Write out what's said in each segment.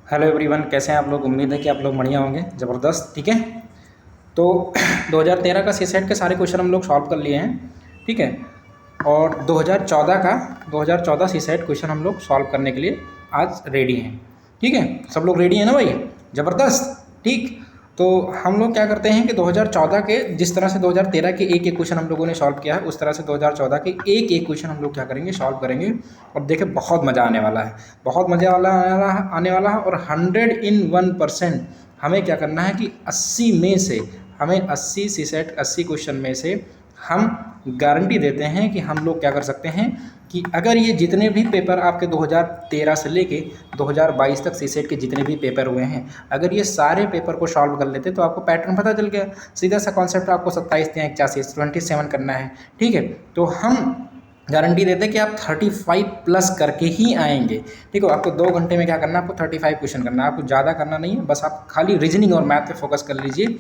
Hello everyone, कैसे हैं आप लोग। उम्मीद है कि आप लोग बढ़िया होंगे, ज़बरदस्त। ठीक है, तो 2013 का सीसेट के सारे क्वेश्चन हम लोग सॉल्व कर लिए हैं। ठीक है, और 2014 सीसेट क्वेश्चन हम लोग सॉल्व करने के लिए आज रेडी हैं। ठीक है, सब लोग रेडी हैं ना भाई, ज़बरदस्त। ठीक, तो हम लोग क्या करते हैं कि 2014 के जिस तरह से 2013 के एक एक क्वेश्चन हम लोगों ने सॉल्व किया है, उस तरह से 2014 के एक एक क्वेश्चन हम लोग क्या करेंगे, सॉल्व करेंगे। और देखिए बहुत मज़ा आने वाला है, बहुत मज़ा वाला आने वाला है। और 101% हमें क्या करना है कि 80 में से हमें 80 सीसेट 80 क्वेश्चन में से हम गारंटी देते हैं कि हम लोग क्या कर सकते हैं कि अगर ये जितने भी पेपर आपके 2013 से लेके 2022 तक सीसेट के जितने भी पेपर हुए हैं, अगर ये सारे पेपर को सॉल्व कर लेते तो आपको पैटर्न पता चल गया। सीधा सा कॉन्सेप्ट, आपको 27 या 81 27 करना है। ठीक है, तो हम गारंटी देते हैं कि आप 35 प्लस करके ही आएंगे। ठीक है, आपको 2 घंटे में क्या करना है, आपको 35 क्वेश्चन करना है, आपको ज़्यादा करना नहीं है। बस आप खाली रीजनिंग और मैथ पे फोकस कर लीजिए।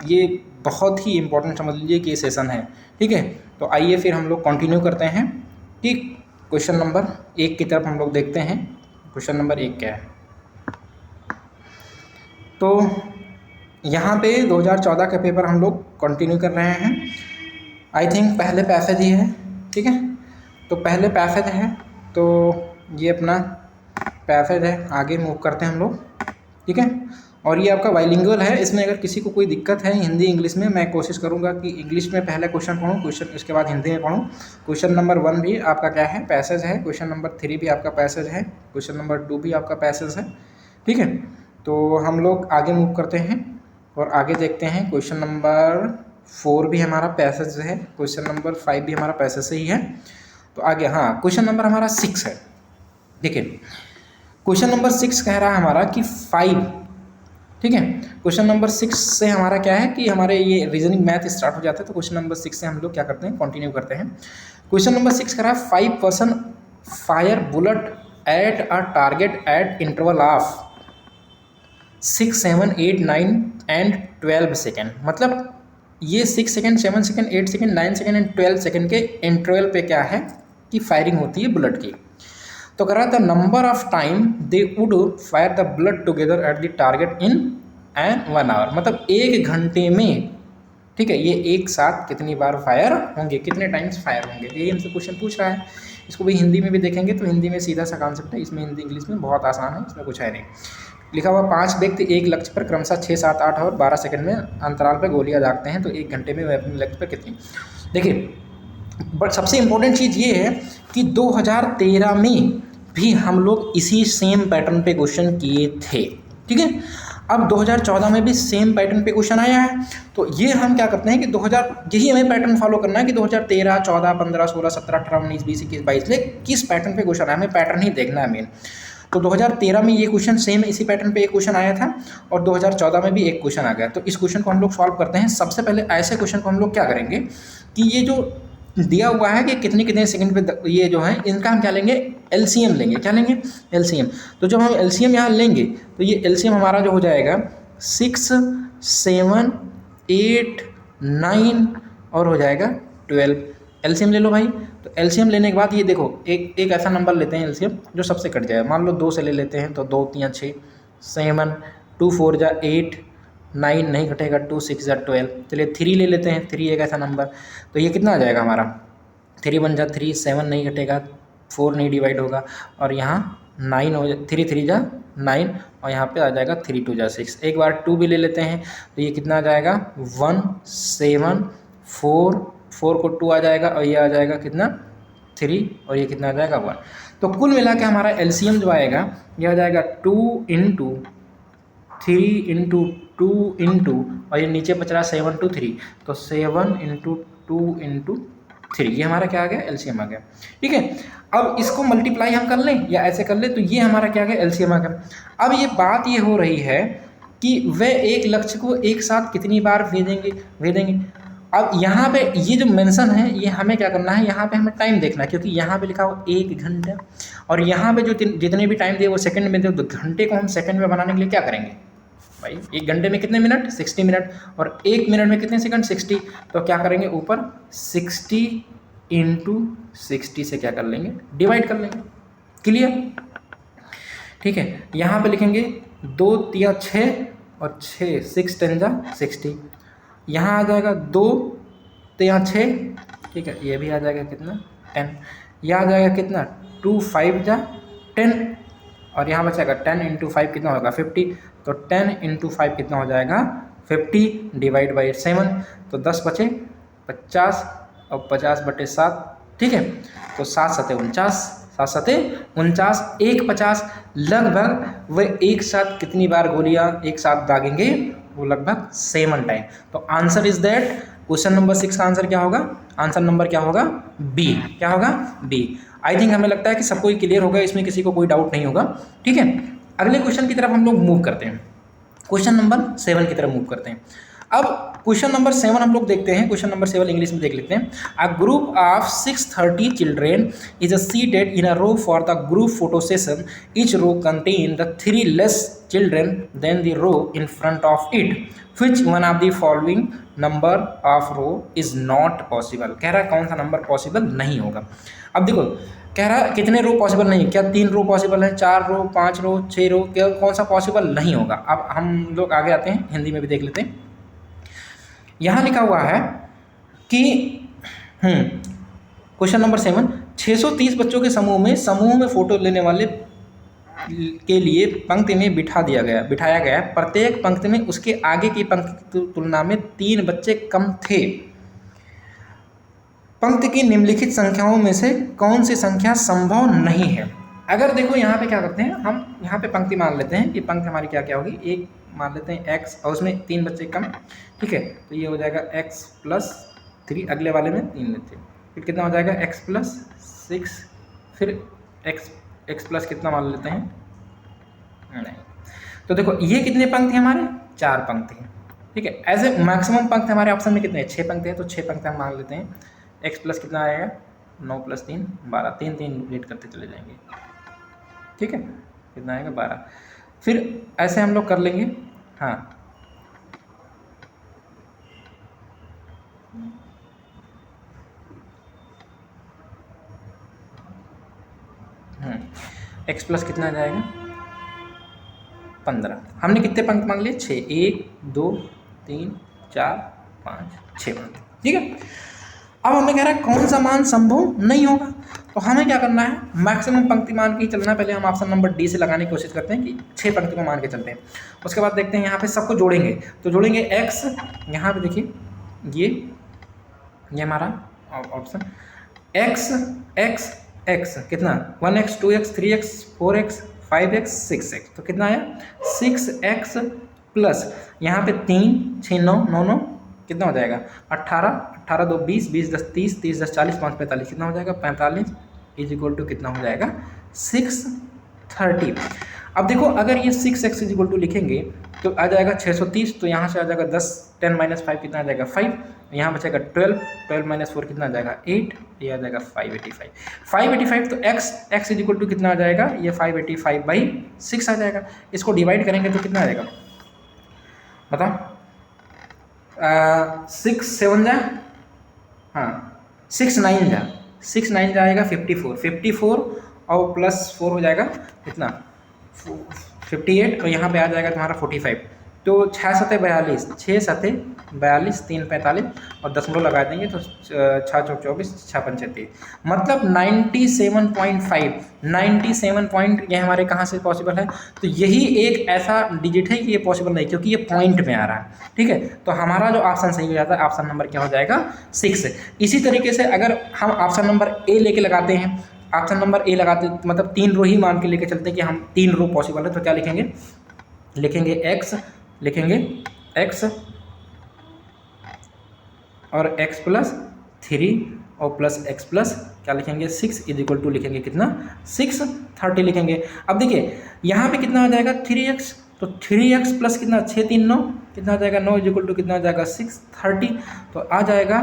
ये बहुत ही इंपॉर्टेंट समझ लीजिए कि ये सेशन है। ठीक है, तो आइए फिर हम लोग कंटिन्यू करते हैं। ठीक, क्वेश्चन नंबर 1 की तरफ हम लोग देखते हैं। क्वेश्चन नंबर 1 क्या है, तो यहाँ पे 2014 के पेपर हम लोग कंटिन्यू कर रहे हैं। आई थिंक पहले पैसेज ही है। ठीक है, तो पहले पैसेज है, तो ये अपना पैसेज है, आगे मूव करते हैं हम लोग। ठीक है, और ये आपका बाइलिंगुअल है। इसमें अगर किसी को कोई दिक्कत है हिंदी इंग्लिश में, मैं कोशिश करूँगा कि इंग्लिश में पहले क्वेश्चन पढ़ूँ, क्वेश्चन उसके बाद हिंदी में पढ़ूँ। क्वेश्चन नंबर 1 भी आपका क्या है, पैसेज है। क्वेश्चन नंबर 3 भी आपका पैसेज है। क्वेश्चन नंबर 2 भी आपका पैसेज है। ठीक है, तो हम लोग आगे मूव करते हैं और आगे देखते हैं। क्वेश्चन नंबर 4 भी हमारा पैसेज है, क्वेश्चन नंबर 5 भी हमारा पैसेज से ही है। तो आगे हाँ, क्वेश्चन नंबर हमारा 6 है। देखिए, क्वेश्चन नंबर 6 कह रहा है हमारा कि 5। ठीक है, क्वेश्चन नंबर 6 से हमारा क्या है कि हमारे ये रीजनिंग मैथ स्टार्ट हो जाता है। तो क्वेश्चन नंबर 6 से हम लोग क्या करते हैं, कंटिन्यू करते हैं। क्वेश्चन नंबर 6 कह रहा है 5 person fire bullet at a target eight interval of 6, 7, 8, 9 and 12 second. मतलब ये 6 second, 7 second, 8 second, 9 second and 12 second के इंटरवल पे क्या है कि फायरिंग होती है बुलेट की। तो कह रहा था number of time they would fire the bullet together at the target in an 1 hour. मतलब 1 घंटे में, ठीक है, ये एक साथ कितनी बार फायर होंगे, कितने टाइम्स फायर होंगे, यही हमसे क्वेश्चन पूछ रहा है। इसको भी हिंदी में भी देखेंगे तो हिंदी में सीधा सा कॉन्सेप्ट है, इसमें हिंदी इंग्लिश में बहुत आसान है, इसमें कुछ है नहीं। लिखा हुआ 5 व्यक्ति एक लक्ष्य पर क्रमशः 6, 7, 8 और 12 सेकंड में अंतराल पर गोलियां दागते हैं, तो 1 घंटे में वे अपने लक्ष्य पर कितनी। देखिए, बट सबसे इम्पोर्टेंट चीज़ ये है कि 2013 में भी हम लोग इसी सेम पैटर्न पे क्वेश्चन किए थे। ठीक है, अब 2014 में भी सेम पैटर्न पे क्वेश्चन आया है। तो ये हम क्या करते हैं कि 2000 यही हमें पैटर्न फॉलो करना है कि 2013, 14, 15, 16, 17, 18, 19, 20, 21, 22 में किस पैटर्न पे क्वेश्चन है, हमें पैटर्न ही देखना है मेन। तो 2013 में ये क्वेश्चन सेम इसी पैटर्न पे एक क्वेश्चन आया था और 2014 में भी एक क्वेश्चन आ गया। तो इस क्वेश्चन को हम लोग सॉल्व करते हैं। सबसे पहले ऐसे क्वेश्चन को हम लोग क्या करेंगे कि ये जो दिया हुआ है कि कितने कितने सेकंड पे ये जो है, इनका हम क्या लेंगे, एलसीएम लेंगे। क्या लेंगे, एलसीएम। तो जब हम एलसीएम यहाँ लेंगे तो ये एलसीएम हमारा जो हो जाएगा 6, 7, 8, 9 और हो जाएगा 12। एलसीएम ले लो भाई। तो एलसीएम लेने के बाद ये देखो, एक ऐसा नंबर लेते हैं एलसीएम जो सबसे कट जाए। मान लो 2 से ले लेते हैं तो 2, 3, 6, 7, 2, 4 जा 8, 9 नहीं कटेगा, 2, 6 जा 12। चलिए 3 ले लेते हैं, 3 एक ऐसा नंबर। तो ये कितना आ जाएगा हमारा, 3 1 जा 3, 7 नहीं कटेगा, 4 नहीं डिवाइड होगा और यहाँ 9 हो 3 3 जा 9 और यहाँ पे आ जाएगा 3 2 जा 6। एक बार 2 भी ले लेते हैं तो ये कितना आ जाएगा 1 7 4 4 को 2 आ जाएगा और ये आ जाएगा कितना 3 और ये कितना आ जाएगा 1। तो कुल मिला के हमारा एलसीएम जो आएगा ये आ जाएगा 2 इंटू 3 इंटू 2 इंटू और ये नीचे बच रहा है 7 2 3, तो 7 इंटू 2 इंटू 3, ये हमारा क्या आ गया, एलसीएम आ गया। ठीक है, अब इसको मल्टीप्लाई हम कर लें या ऐसे कर लें तो ये हमारा क्या आ गया, एलसीएम आ गया। अब ये बात ये हो रही है कि वे एक लक्ष्य को एक साथ कितनी बार भेजेंगे। अब यहाँ पे ये जो मेंशन है ये हमें क्या करना है, यहाँ पे हमें टाइम देखना है, क्योंकि यहाँ पे लिखा हो 1 घंटा और यहाँ पे जो जितने भी टाइम दिए वो सेकंड में दिए। तो घंटे को हम सेकंड में बनाने के लिए क्या करेंगे भाई, 1 घंटे में कितने मिनट, 60 मिनट और 1 मिनट में कितने सेकंड, 60। तो क्या करेंगे, ऊपर 60 इंटू 60 से क्या कर लेंगे, डिवाइड कर लेंगे। क्लियर। ठीक है। यहाँ पे लिखेंगे 2 तिया 6 और 6 6 10 जा 60। यहाँ आ जाएगा 2 तिया 6, ठीक है, ये भी आ जाएगा कितना 10। यह आ जाएगा कितना 2 5 जा 10 और यहाँ बचेगा 10 इंटू 5 कितना होगा 50। तो 10 इंटू 5 कितना हो जाएगा 50 डिवाइड बाई 7। तो 10 बचे 50 और 50/7, ठीक है। तो 7 सते 49, 7 सते 49, 1 50 लगभग वह एक साथ कितनी बार गोलियां एक साथ दागेंगे, वो लगभग 7 टाइम। तो answer is that question number 6 का आंसर क्या होगा, आंसर नंबर क्या होगा बी, क्या होगा बी। आई थिंक हमें लगता है कि सबको ही क्लियर होगा, इसमें किसी को कोई डाउट नहीं होगा, ठीक है। अगले क्वेश्चन की तरफ हम लोग मूव करते हैं, क्वेश्चन नंबर 7 की तरफ मूव करते हैं। अब क्वेश्चन नंबर 7 हम लोग देखते हैं, क्वेश्चन नंबर 7 इंग्लिश में देख लेते हैं। A group of 630 children is seated in a row for the group photo session. Each row contain the 3 less children than the row in front of it. Which one of the following number of row is not possible. कह रहा है कौन सा number possible नहीं होगा। अब देखो कह रहा है कितने रो पॉसिबल नहीं, क्या 3 रो पॉसिबल है, 4 रो, 5 रो, 6 रो, क्या कौन सा पॉसिबल नहीं होगा। अब हम लोग आगे आते हैं, हिंदी में भी देख लेते हैं। यहाँ लिखा हुआ है कि क्वेश्चन नंबर 7, 630 बच्चों के समूह में फोटो लेने वाले के लिए पंक्ति में बिठाया गया। प्रत्येक पंक्ति में उसके आगे की पंक्ति की तुलना में 3 बच्चे कम थे। पंक्ति की निम्नलिखित संख्याओं में से कौन सी संख्या संभव नहीं है। अगर देखो यहाँ पे क्या करते हैं, हम यहाँ पे पंक्ति मान लेते हैं कि पंक्ति हमारी क्या क्या होगी, एक मान लेते हैं x और उसमें 3 बच्चे कम, ठीक है। तो ये हो जाएगा x + 3, अगले वाले में 3 लेते हैं, फिर कितना हो जाएगा x + 6, फिर x प्लस कितना मान लेते हैं नहीं। तो देखो ये कितने पंक्ति हमारे 4 पंक्ति हैं, ठीक है। एज ए मैक्सिमम पंक्ति हमारे ऑप्शन में कितने हैं 6 पंक्ति है, तो 6 पंक्ति हम मान लेते हैं। x प्लस कितना आएगा 9 + 3 12, 3 3 रेड करते चले जाएंगे, ठीक है, कितना आएगा 12। फिर ऐसे हम लोग कर लेंगे, हाँ x प्लस कितना आ जाएगा 15। हमने कितने पंक्ति मांग लिए 6, 1 2 3 4 5 6 पंक्ति, ठीक है। अब हमें कह रहा है कौन सा मान संभव नहीं होगा, तो हमें क्या करना है, मैक्सिमम पंक्ति मान के चलना। पहले हम ऑप्शन नंबर डी से लगाने की कोशिश करते हैं कि 6 पंक्ति को मान के चलते हैं। उसके बाद देखते हैं यहाँ पे सबको जोड़ेंगे, तो जोड़ेंगे x, यहाँ पे देखिए ये हमारा ऑप्शन x x x कितना 1x 2x 3x 4x 5x 6x, तो कितना आया 6x प्लस यहाँ पे 3 6 9 9 9 कितना हो जाएगा 18 18 2 20 20 10 30 30 10 40 5 45 कितना हो जाएगा 45 इज इक्वल टू कितना हो जाएगा 630। अब देखो अगर ये 6x इज इक्वल टू लिखेंगे तो आ जाएगा 630, तो यहाँ से आ जाएगा 10 10 - 5 कितना आ जाएगा 5, यहाँ बचेगा 12 12 - 4 कितना आ जाएगा 8, ये आ जाएगा 585 तो x इज इक्वल टू कितना आ जाएगा ये 585/6 आ जाएगा। इसको डिवाइड करेंगे तो कितना आ जाएगा बताओ 6 7 जा, हाँ 6 9 जाएगा 54 और प्लस 4 हो जाएगा कितना 58 और यहाँ पे आ जाएगा तुम्हारा 45। तो 6 सते 42 6 सते 42 3 45 और दशमलव लगा देंगे तो 6 चौक 24 6 पंच 33, मतलब 97.5 पॉइंट ये हमारे कहाँ से पॉसिबल है। तो यही एक ऐसा डिजिट है कि ये पॉसिबल नहीं, क्योंकि ये पॉइंट में आ रहा है, ठीक है। तो हमारा जो ऑप्शन सही हो जाता है, ऑप्शन नंबर क्या हो जाएगा 6। इसी तरीके से अगर हम ऑप्शन नंबर ए लेके लगाते हैं, ऑप्शन नंबर ए लगाते मतलब 3 रो ही मान के लेके चलते हैं कि हम 3 रो पॉसिबल है, तो क्या लिखेंगे x और x + 3 और प्लस x प्लस क्या लिखेंगे 6 इज इक्वल टू लिखेंगे कितना 630 लिखेंगे। अब देखिए यहाँ पे कितना आ जाएगा 3x, तो 3x प्लस कितना 6 3 9 कितना आ जाएगा 9 इज इक्वल टू कितना आ जाएगा 630, तो आ जाएगा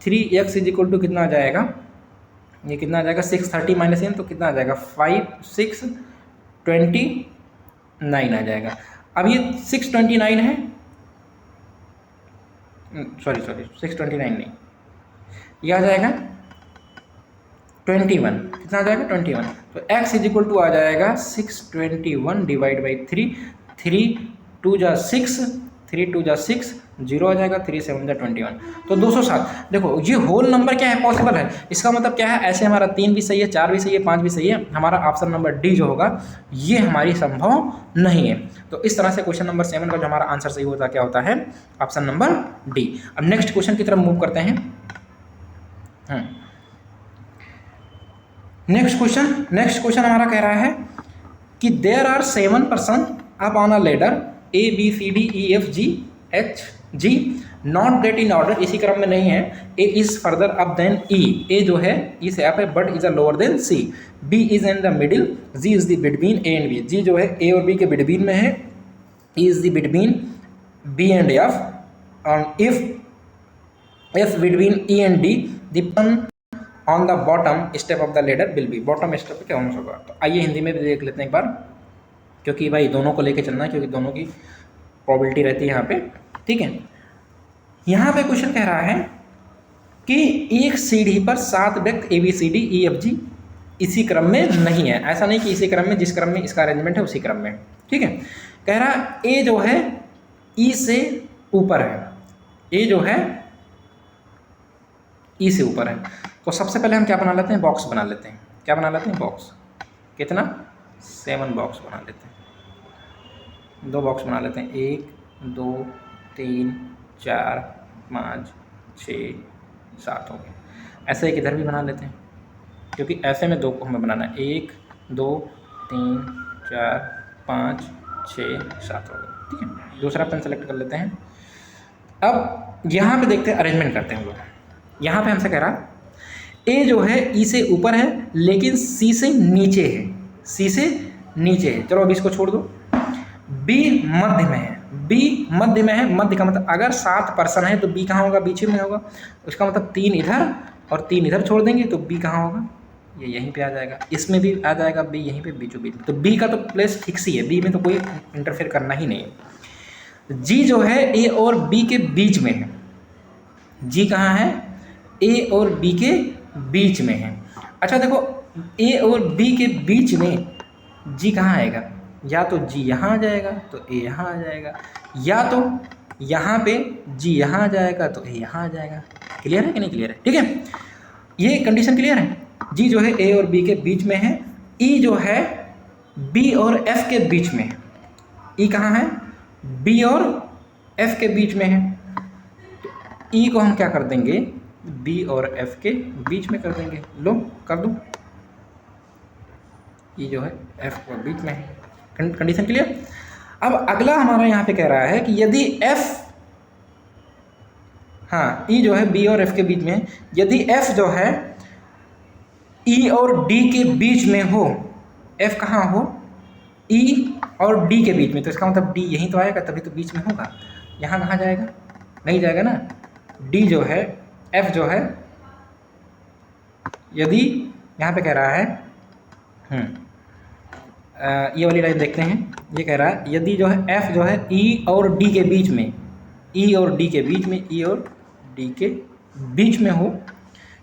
3x इज इक्वल टू कितना आ जाएगा, ये कितना आ जाएगा 630 - n तो कितना आ जाएगा 5 6 29 आ जाएगा। अब ये 629 है, सॉरी 629 नहीं, ये आ जाएगा 21, कितना आ जाएगा 21। तो x इज इक्वल टू आ जाएगा 621 डिवाइड बाई 3, 3 2 जा 6, 3 2 जा 6, 0 आ जाएगा, 3 7 जा 21, तो 207। देखो ये होल नंबर क्या है, पॉसिबल है, इसका मतलब क्या है, ऐसे हमारा 3 भी सही है, 4 भी सही है, 5 भी सही है, हमारा ऑप्शन नंबर डी जो होगा ये हमारी संभव नहीं है। तो इस तरह से क्वेश्चन नंबर 7 का जो हमारा आंसर सही होता क्या होता है, ऑप्शन नंबर डी। अब नेक्स्ट क्वेश्चन की तरफ मूव करते हैं। नेक्स्ट क्वेश्चन हमारा कह रहा है कि there are 7 person up on a ladder A B C D E F G H G not that in order, इसी क्रम में नहीं है। A is further up than E, A जो है E से अप है, but is a lower than C, B is in the middle, G is the between A and B, G जो है A और B के बिटवीन में है, E is the between B and F, and if between E and D the person on the bottom step of the ladder will be, bottom step पे क्या होगा। तो आइए हिंदी में भी देख लेते हैं एक बार, क्योंकि भाई दोनों को लेके चलना है, क्योंकि दोनों की प्रोबेबिलिटी रहती है यहाँ पे, ठीक है। यहाँ पे क्वेश्चन कह रहा है कि एक सीढ़ी पर 7 व्यक्ति ABCDEFG इसी क्रम में नहीं है, ऐसा नहीं कि इसी क्रम में, जिस क्रम में इसका अरेंजमेंट है उसी क्रम में, ठीक है। कह रहा ए जो है ई से ऊपर है, ए जो है ई से ऊपर है। तो सबसे पहले हम क्या बना लेते हैं, बॉक्स बना लेते हैं। क्या बना लेते हैं, बॉक्स। कितना, 7 बॉक्स बना लेते हैं, 2 बॉक्स बना लेते हैं, 1 2 3 4 5 6 7 हो गए। ऐसे एक इधर भी बना लेते हैं, क्योंकि ऐसे में 2 को हमें बनाना है, 1 2 3 4 5 6 7 हो गए, ठीक है। दूसरा पेन सेलेक्ट कर लेते हैं। अब यहाँ पे देखते हैं, अरेंजमेंट करते हैं हम लोग। यहाँ पे हमसे कह रहा ए जो है ई से ऊपर है लेकिन सी से नीचे है, सी से नीचे है। चलो अब इसको छोड़ दो। बी मध्य में है, बी मध्य में है, मध्य का मतलब अगर 7 पर्सन है तो बी कहाँ होगा, बीच में होगा। उसका मतलब 3 इधर और 3 इधर छोड़ देंगे तो बी कहाँ होगा, ये यहीं पे आ जाएगा। इसमें भी आ जाएगा बी यहीं पे, बीचों बीच। तो बी का तो प्लेस फिक्स ही है, बी में तो कोई इंटरफेयर करना ही नहीं है। जी जो है ए और बी के बीच में है, जी कहाँ है, ए और बी के बीच में है। अच्छा देखो, ए और बी के बीच में जी कहाँ आएगा, या तो जी यहाँ आ जाएगा तो ए यहाँ आ जाएगा, या तो यहाँ पे जी यहाँ आ जाएगा तो ए यहाँ आ जाएगा। क्लियर है कि नहीं क्लियर है, ठीक है। ये कंडीशन क्लियर है। जी जो है ए और बी के बीच में है, ई जो है बी और एफ के बीच में है। ई कहाँ है, बी और एफ के बीच में है। तो ई को हम क्या कर देंगे, बी और एफ के बीच में कर देंगे। लो कर दो, ई जो है एफ के बीच में है। Condition clear. अब अगला हमारा यहाँ पे कह रहा है कि यदि एफ, हाँ ई जो है बी और एफ के बीच में है, यदि एफ जो है ई और डी के बीच में हो, एफ कहाँ हो, ई और डी के बीच में, तो इसका मतलब डी यहीं तो आएगा, तभी तो बीच में होगा। यहाँ कहाँ जाएगा, नहीं जाएगा ना। डी जो है, एफ जो है, यदि यहाँ पे कह रहा है, ये वाली लाइन देखते हैं। ये कह रहा है यदि जो है एफ जो है ई और डी के बीच में, ई और डी के बीच में, ई और डी के बीच में हो,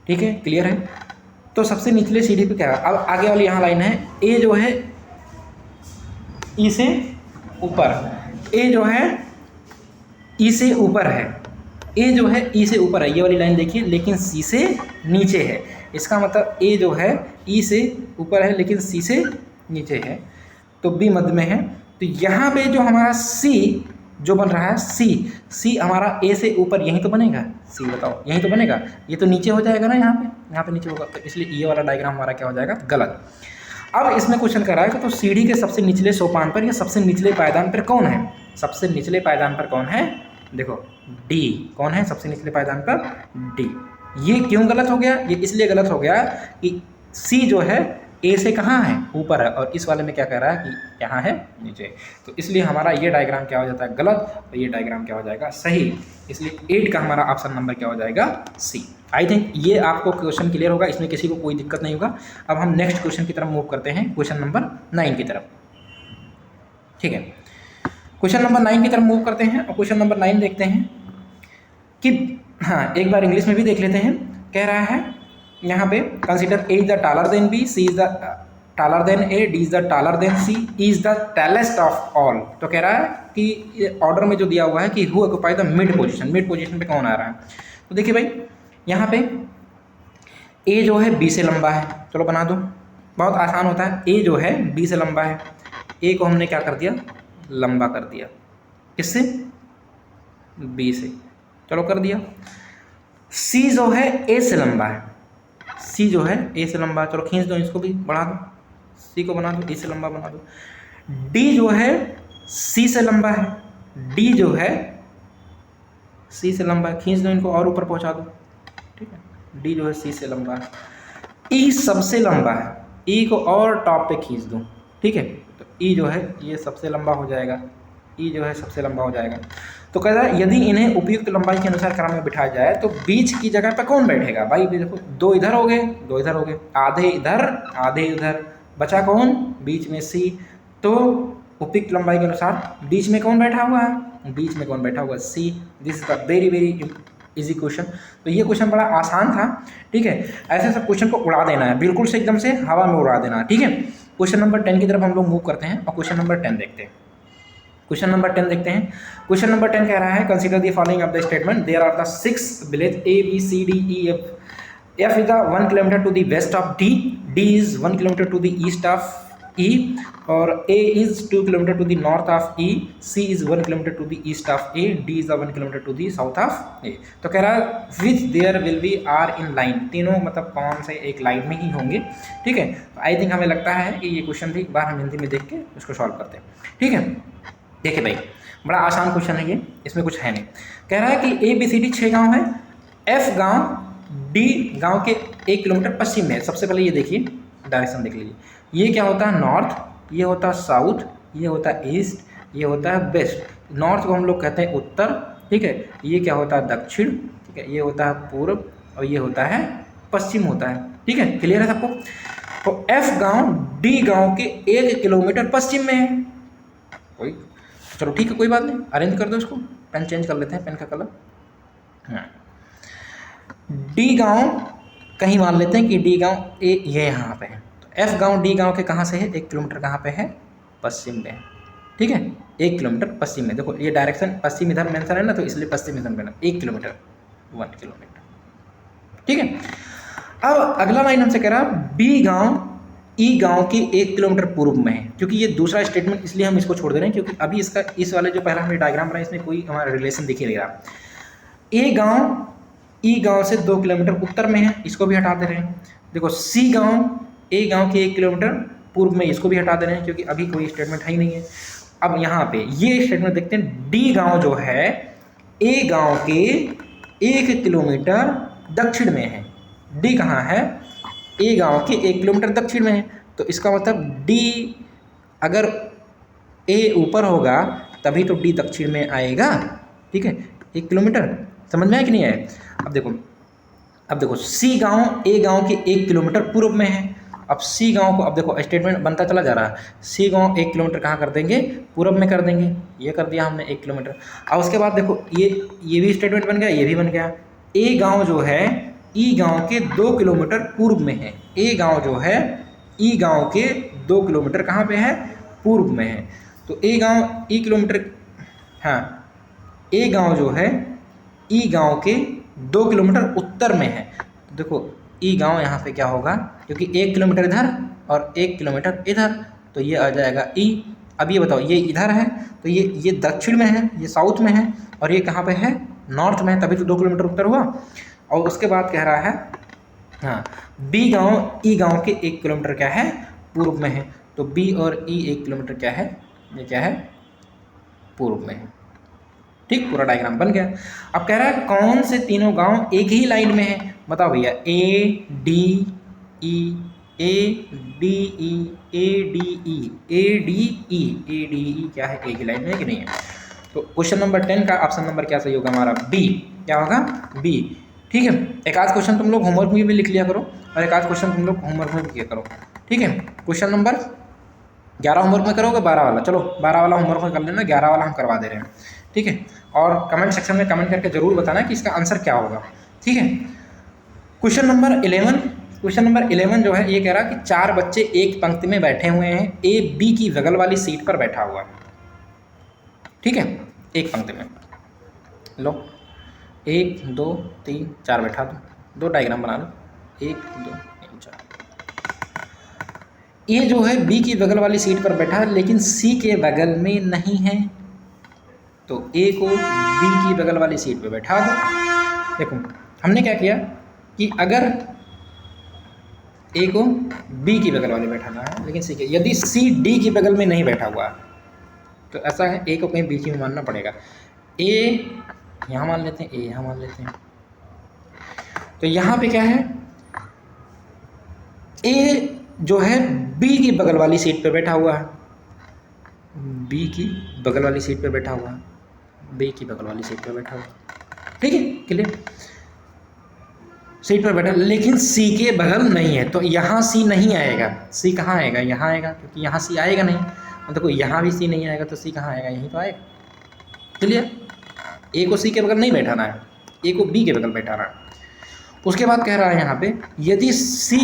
ठीक है, क्लियर है। तो सबसे निचले सीढ़ी पे क्या है, अब आगे वाली यहाँ लाइन है, ए जो है ई से ऊपर, ए जो है ई से ऊपर है, ए जो है ई से ऊपर है, ये वाली लाइन देखिए, लेकिन सी से नीचे है। इसका मतलब ए जो है ई से ऊपर है लेकिन सी से नीचे है, तो बी मध्य में है। तो यहाँ पे जो हमारा सी जो बन रहा है, सी हमारा ए से ऊपर यहीं तो बनेगा, सी बताओ यहीं तो बनेगा, ये तो नीचे हो जाएगा ना, यहाँ पे नीचे होगा, तो इसलिए ये वाला डायग्राम हमारा क्या हो जाएगा, गलत। अब इसमें क्वेश्चन कर रहा है कि तो सीढ़ी के सबसे निचले सोपान पर या सबसे निचले पायदान पर कौन है, सबसे निचले पायदान पर कौन है, देखो डी कौन है सबसे निचले पायदान पर, डी। ये क्यों गलत हो गया, ये इसलिए गलत हो गया कि सी जो है ए से कहाँ है, ऊपर है, और इस वाले में क्या कह रहा है कि यहाँ है नीचे। तो इसलिए हमारा ये डायग्राम क्या हो जाता है, गलत, और ये डायग्राम क्या हो जाएगा, सही। इसलिए 8 का हमारा ऑप्शन नंबर क्या हो जाएगा, सी। आई थिंक ये आपको क्वेश्चन क्लियर होगा, इसमें किसी को कोई दिक्कत नहीं होगा। अब हम नेक्स्ट क्वेश्चन की तरफ मूव करते हैं, क्वेश्चन नंबर 9 की तरफ, ठीक है। क्वेश्चन नंबर 9 की तरफ मूव करते हैं और क्वेश्चन नंबर 9 देखते हैं कि, हाँ एक बार इंग्लिश में भी देख लेते हैं। कह रहा है यहाँ पे consider A is the taller than B, C is the taller than A, D is the taller than C, E is the tallest of all. तो कह रहा है कि ऑर्डर में जो दिया हुआ है कि who occupy the mid position, mid position पे कौन आ रहा है। तो देखिए भाई यहाँ पे ए जो है बी से लंबा है, चलो बना दो, बहुत आसान होता है। ए जो है बी से लंबा है, ए को हमने क्या कर दिया, लंबा कर दिया, किससे, बी से, चलो कर दिया। सी जो है ए से लंबा है, सी जो है ए से लंबा है, चलो खींच दो, इसको भी बढ़ा दो, सी को बना दो, ए से लंबा बना दो। डी जो है सी से लंबा है, डी जो है सी से लंबा है, खींच दो इनको और ऊपर पहुंचा दो, ठीक है। डी जो है सी से लंबा है, ई सबसे लंबा है, ई को और टॉप पे खींच दो, ठीक है। तो ई जो है ये सबसे लंबा हो जाएगा, ई जो है सबसे लंबा हो जाएगा। तो कह रहा है यदि इन्हें उपयुक्त लंबाई के अनुसार क्रम में बिठाया जाए तो बीच की जगह पे कौन बैठेगा। भाई देखो, दो इधर हो गए, दो इधर हो गए, आधे इधर आधे इधर, बचा कौन, बीच में सी। तो उपयुक्त लंबाई के अनुसार बीच में कौन बैठा हुआ है, बीच में कौन बैठा हुआ है, C. This is the very very easy question. तो ये क्वेश्चन बड़ा आसान था, ठीक है। ऐसे सब क्वेश्चन को उड़ा देना है, बिल्कुल से एकदम से हवा में उड़ा देना है, ठीक है। क्वेश्चन नंबर 10 की तरफ हम लोग मूव करते हैं और क्वेश्चन नंबर 10 देखते हैं। क्वेश्चन नंबर 10 देखते हैं। क्वेश्चन नंबर 10 कह रहा है consider the following of the statement, there are the 6 village A B C D E F. F is the 1 kilometre to the west of D, D is 1 kilometre to the east of E, और A is 2 kilometre to the north of E, C is 1 kilometre to the east of A, D is 1 kilometre to the south of A। तो कह रहा है which there will be are in line, तीनों मतलब कौन से एक line में ही होंगे, ठीक है। तो आई थिंक हमें लगता है कि ये क्वेश्चन भी एक बार हम हिंदी में देख के उसको सॉल्व करते हैं, ठीक है। देखिए भाई बड़ा आसान क्वेश्चन है ये, इसमें कुछ है नहीं। कह रहा है कि A B C D 6 गाँव है, F गाँव D गाँव के 1 किलोमीटर पश्चिम में है। सबसे पहले ये देखिए, डायरेक्शन देख लीजिए, ये क्या होता है नॉर्थ, ये होता है साउथ, ये होता है ईस्ट, ये होता है वेस्ट। नॉर्थ को हम लोग कहते हैं उत्तर, ठीक है। ये क्या होता है दक्षिण, ठीक है। ये होता है पूर्व और ये होता है पश्चिम होता है, ठीक है। क्लियर है सबको। तो एफ गांव डी गांव के 1 किलोमीटर पश्चिम में है, कोई चलो ठीक है, कोई बात नहीं, अरेंज कर दो इसको। पेन चेंज कर लेते हैं, पेन का कलर। हाँ, डी गांव कहीं मान लेते हैं कि डी गांव ये यहाँ पे है। एफ गांव डी गांव के कहाँ से है, 1 किलोमीटर कहाँ पे है, पश्चिम में है, ठीक है। 1 किलोमीटर पश्चिम में, देखो ये डायरेक्शन पश्चिम इधर मेंशन है ना, तो इसलिए पश्चिम इधर में 1 किलोमीटर 1 किलोमीटर, ठीक है। अब अगला लाइन हमसे कह रहा है बी गांव ई गांव के 1 किलोमीटर पूर्व में है। क्योंकि ये दूसरा स्टेटमेंट इसलिए हम इसको छोड़ दे रहे हैं क्योंकि अभी इसका इस वाले जो पहला हमने डायग्राम बनाया इसमें कोई हमारा रिलेशन दिख ही नहीं रहा। ए गाँव ई गाँव से 2 किलोमीटर उत्तर में है, इसको भी हटा दे रहे हैं। देखो सी गाँव ए गांव के 1 किलोमीटर पूर्व में, इसको भी हटा दे रहे हैं क्योंकि अभी कोई स्टेटमेंट है ही नहीं है। अब यहाँ पे ये स्टेटमेंट देखते हैं, डी गांव जो है ए गांव के 1 किलोमीटर दक्षिण में है। डी कहाँ है, ए गांव के 1 किलोमीटर दक्षिण में है। तो इसका मतलब डी, अगर ए ऊपर होगा तभी तो डी दक्षिण में आएगा, ठीक है। 1 किलोमीटर समझ में आया कि नहीं आया। अब देखो सी गांव ए गांव के 1 किलोमीटर पूर्व में है। अब सी गांव को, अब देखो स्टेटमेंट बनता चला जा रहा है, सी गांव 1 किलोमीटर कहाँ कर देंगे, पूर्व में कर देंगे, ये कर दिया हमने 1 किलोमीटर। अब उसके बाद देखो ये भी स्टेटमेंट बन गया, ये भी बन गया। ए गांव जो है ई गांव के 2 किलोमीटर पूर्व में है। ए गांव जो है ई गांव के 2 किलोमीटर कहाँ पे है, पूर्व में है। तो ए गांव ई किलोमीटर, हाँ ए गांव जो है ई गांव के 2 किलोमीटर उत्तर में है। तो देखो ई गांव यहाँ पे क्या होगा, क्योंकि 1 किलोमीटर इधर और 1 किलोमीटर इधर, तो ये आ जाएगा ई। अब ये बताओ, ये इधर है तो ये दक्षिण में है, ये साउथ में है, और ये कहाँ पे है, नॉर्थ में है, तभी तो 2 किलोमीटर उत्तर हुआ। और उसके बाद कह रहा है हाँ बी गांव ई गांव के 1 किलोमीटर क्या है, पूर्व में है। तो बी और ई 1 किलोमीटर क्या है, ये क्या है, पूर्व में है, ठीक। पूरा डायग्राम बन गया। अब कह रहा है कौन से तीनों गांव एक ही लाइन में है, बताओ भैया। A D E, A D E, A D E, A D E, A D E क्या है, एक ही लाइन में है कि नहीं है। तो क्वेश्चन नंबर 10 का ऑप्शन नंबर क्या सही होगा हमारा, बी। क्या होगा, बी, ठीक है। एक आध क्वेश्चन तुम लोग होमवर्क में भी लिख लिया करो और एक आध क्वेश्चन तुम लोग होमवर्क में भी किया करो, ठीक है। क्वेश्चन नंबर 11 होमवर्क में करोगे, 12 वाला, चलो 12 वाला होमवर्क में कर लेना, 11 वाला हम करवा दे रहे हैं, ठीक है। और कमेंट सेक्शन में कमेंट करके जरूर बताना कि इसका आंसर क्या होगा, ठीक है। क्वेश्चन नंबर 11 जो है ये कह रहा कि 4 बच्चे एक पंक्ति में बैठे हुए हैं, ए बी की बगल वाली सीट पर बैठा हुआ है, ठीक है, एक पंक्ति में। लो 1 2 3 4 बैठा दो, 2 डायग्राम बना लो, 1 2 3 4। ए जो है बी की बगल वाली सीट पर बैठा है लेकिन सी के बगल में नहीं है, तो ए को बी की बगल वाली सीट पर बैठा दो। देखो हमने क्या किया कि अगर ए को बी की बगल वाले बैठाना है लेकिन सी के, यदि सी डी की बगल में नहीं बैठा हुआ तो ऐसा है ए को कहीं बीच में मानना पड़ेगा। ए यहाँ मान लेते हैं, ए यहाँ मान लेते हैं, तो यहाँ पे क्या है, ए जो है बी की बगल वाली सीट पे बैठा हुआ है, बी की बगल वाली सीट पे बैठा हुआ है, बी की बगल वाली सीट पे बैठा हुआ है, ठीक है, क्लियर, सीट पर बैठा, लेकिन सी के बगल नहीं है, तो यहाँ सी नहीं आएगा। सी कहाँ आएगा, यहाँ आएगा, क्योंकि यहाँ सी आएगा नहीं, और देखो यहाँ भी सी नहीं आएगा तो सी कहाँ आएगा, यहीं तो आएगा, क्लियर। ए को सी के बगल नहीं बैठाना है, ए को बी के बगल बैठाना है। उसके बाद कह रहा है यहाँ पे यदि सी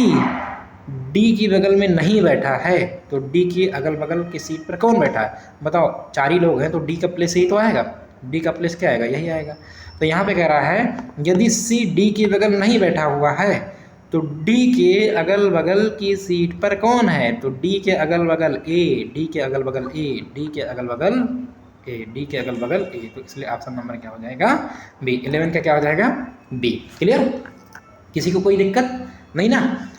डी की बगल में नहीं बैठा है तो डी की अगल बगल की सीट पर कौन बैठा है, बताओ, 4 ही लोग हैं तो डी का प्लेस यही तो आएगा, डी का प्लेस क्या आएगा, यही आएगा। तो यहाँ पे कह रहा है यदि सी डी की बगल नहीं बैठा हुआ है तो डी के अगल बगल की सीट पर कौन है, तो डी के अगल बगल ए, डी के अगल बगल ए, डी के अगल बगल ए, डी के अगल बगल ए, तो इसलिए ऑप्शन नंबर क्या हो जाएगा, बी। 11 का क्या हो जाएगा, बी। क्लियर, किसी को कोई दिक्कत नहीं ना,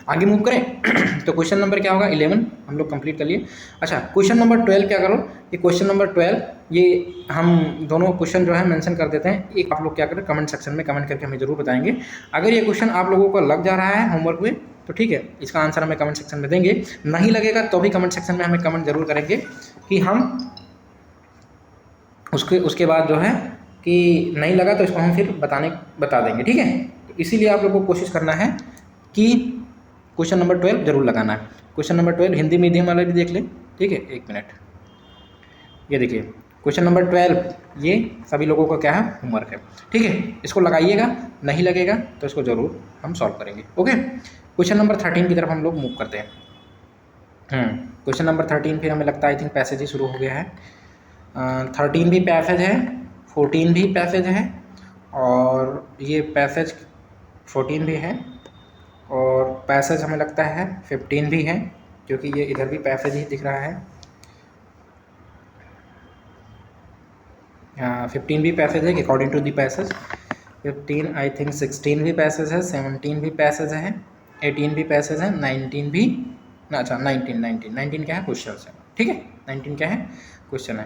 आगे मूव करें। तो क्वेश्चन नंबर क्या होगा, 11 हम लोग कंप्लीट कर लिए। अच्छा, क्वेश्चन नंबर 12 क्या करो, ये क्वेश्चन नंबर 12 ये हम दोनों क्वेश्चन जो है मेंशन कर देते हैं। एक आप लोग क्या करें, कमेंट सेक्शन में कमेंट करके हमें जरूर बताएंगे। अगर ये क्वेश्चन आप लोगों को लग जा रहा है होमवर्क में तो ठीक है, इसका आंसर हमें कमेंट सेक्शन में देंगे, नहीं लगेगा तो भी कमेंट सेक्शन में हमें कमेंट जरूर करेंगे कि हम उसके बाद जो है कि नहीं लगा तो इसको हम फिर बता देंगे, ठीक है। तो इसीलिए आप लोगों को कोशिश करना है कि क्वेश्चन नंबर 12 जरूर लगाना है। क्वेश्चन नंबर 12 हिंदी मीडियम वाले भी देख लें, ठीक है, 1 मिनट। ये देखिए क्वेश्चन नंबर 12 ये सभी लोगों का क्या है, होमवर्क है, ठीक है, इसको लगाइएगा, नहीं लगेगा तो इसको ज़रूर हम सॉल्व करेंगे। ओके, क्वेश्चन नंबर 13 की तरफ हम लोग मूव करते हैं। क्वेश्चन नंबर 13 फिर हमें लगता है आई थिंक पैसेज ही शुरू हो गया है। 13 भी पैसेज है, 14 भी पैसेज है, और ये पैसेज 14 भी है, और पैसेज हमें लगता है 15 भी है, क्योंकि ये इधर भी पैसेज ही दिख रहा है। 15 भी पैसेज है according to the passage. 15 I think 16 भी पैसेज है, 17 भी पैसेज है, 18 भी पैसेज है, 19 भी, अच्छा 19 क्या है, क्वेश्चन है, ठीक है, 19 क्या है, क्वेश्चन है।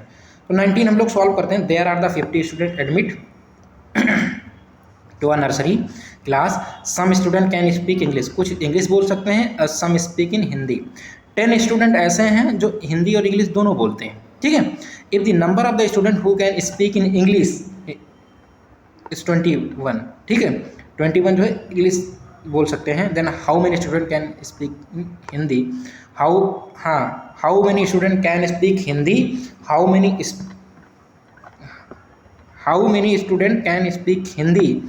तो 19 हम लोग सॉल्व करते हैं। There are the 50 student admit to a nursery class, some student can speak English, कुछ इंग्लिश बोल सकते हैं, some speak in Hindi. 10 student ऐसे हैं जो हिंदी और इंग्लिश दोनों बोलते हैं, ठीक है। If the number of the student who can speak in English is 21, ठीक है, 21 जो है इंग्लिश बोल सकते हैं, then how many student can speak Hindi, how many student can speak Hindi, how many student can speak Hindi,